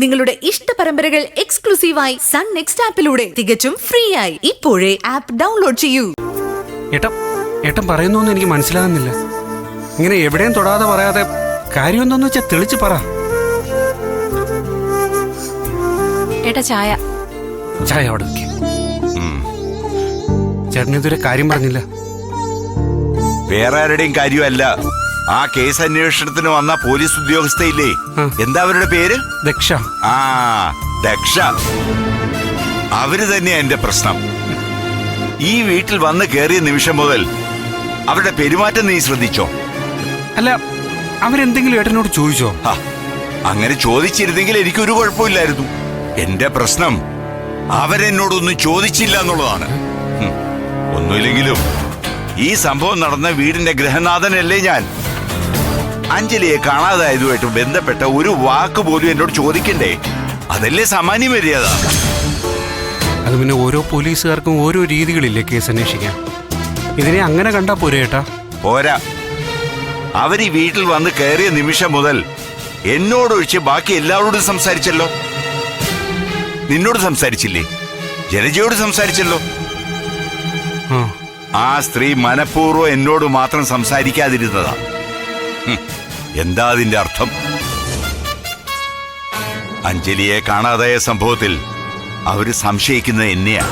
നിങ്ങളുടെ ഇഷ്ട പരമ്പരകൾ എക്സ്ക്ലൂസീവായി സൺ നെക്സ്റ്റ് ആപ്പിലൂടെ തികച്ചും ഫ്രീ ആയി ഇപ്പോഴേ ആപ്പ് ഡൗൺലോഡ് ചെയ്യൂ. ഏട്ടൻ പറയുന്നൊന്നും എനിക്ക് മനസ്സിലാകുന്നില്ല. ഇങ്ങനെ എവിടെയും തൊടാതെ പറയാതെ കാര്യം എന്താന്ന് വെച്ചാൽ തെളിച്ച് പറ. ഏട്ടാ ചായ അവിടെ ചേട്ടൻ ഇതുവരെ കാര്യം പറഞ്ഞില്ല. വേറെ ആരുടെയും കാര്യമല്ല. ആ കേസ് അന്വേഷണത്തിന് വന്ന പോലീസ് ഉദ്യോഗസ്ഥയില്ലേ, എന്താ അവരുടെ പേര്? ദക്ഷ. ആ ദക്ഷ, അവര് തന്നെയാ എന്റെ പ്രശ്നം. ഈ വീട്ടിൽ വന്ന് കയറിയ നിമിഷം മുതൽ അവരുടെ പെരുമാറ്റം നീ ശ്രദ്ധിച്ചോ? അല്ല, അവരെന്തെങ്കിലും ഏട്ടനോട് ചോദിച്ചോ? അങ്ങനെ ചോദിച്ചിരുന്നെങ്കിൽ എനിക്കൊരു കുഴപ്പമില്ലായിരുന്നു. എന്റെ പ്രശ്നം അവരെന്നോടൊന്നും ചോദിച്ചില്ല എന്നുള്ളതാണ്. ഒന്നുമില്ലെങ്കിലും ഈ സംഭവം നടന്ന വീടിന്റെ ഗൃഹനാഥനല്ലേ ഞാൻ. അഞ്ജലിയെ കാണാതായതുമായിട്ട് ബന്ധപ്പെട്ട ഒരു വാക്ക് പോലും എന്നോട് ചോദിക്കണ്ടേ? അതല്ലേ സാമാന്യ മര്യാദ. അത് പിന്നെ ഓരോ പോലീസുകാർക്കും ഓരോ രീതികളില്ലേ കേസ് അന്വേഷിക്കാൻ. ഇതിനെ അങ്ങനെ കണ്ടാ പോരെ ഏട്ടാ? പോരാ. അവര് ഈ വീട്ടിൽ വന്ന് കയറിയ നിമിഷം മുതൽ എന്നോടൊഴിച്ച് ബാക്കി എല്ലാവരോടും സംസാരിച്ചല്ലോ. നിന്നോട് സംസാരിച്ചില്ലേ? ജലജയോട് സംസാരിച്ചല്ലോ. ആ സ്ത്രീ മനഃപൂർവ്വം എന്നോട് മാത്രം സംസാരിക്കാതിരുന്നതാ. എന്താ അതിന്റെ അർത്ഥം? അഞ്ജലിയെ കാണാതായ സംഭവത്തിൽ അവര് സംശയിക്കുന്നത് എന്നെയാ.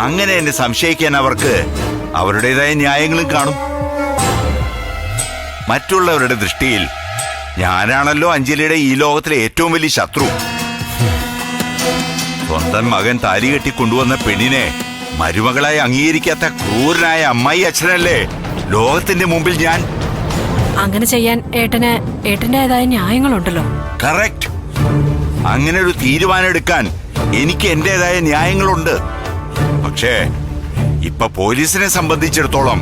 അങ്ങനെ എന്നെ സംശയിക്കാൻ അവർക്ക് അവരുടേതായ ന്യായങ്ങളും കാണും. മറ്റുള്ളവരുടെ ദൃഷ്ടിയിൽ ഞാനാണല്ലോ അഞ്ജലിയുടെ ഈ ലോകത്തിലെ ഏറ്റവും വലിയ ശത്രു. സ്വന്തം മകൻ താലി കെട്ടി കൊണ്ടുവന്ന പെണ്ണിനെ മരുമകളായി അംഗീകരിക്കാത്ത ക്രൂരനായ അമ്മായി അച്ഛനല്ലേ ലോകത്തിന്റെ മുമ്പിൽ ഞാൻ. അങ്ങനെ ചെയ്യാൻ ഏട്ടന്റേതായ ന്യായങ്ങളുണ്ടല്ലോ. കറക്റ്റ്. അങ്ങനെ ഒരു തീരുമാനം എടുക്കാൻ എനിക്ക് എന്റേതായ ന്യായങ്ങളുണ്ട്. പക്ഷേ ഇപ്പൊ പോലീസിനെ സംബന്ധിച്ചിടത്തോളം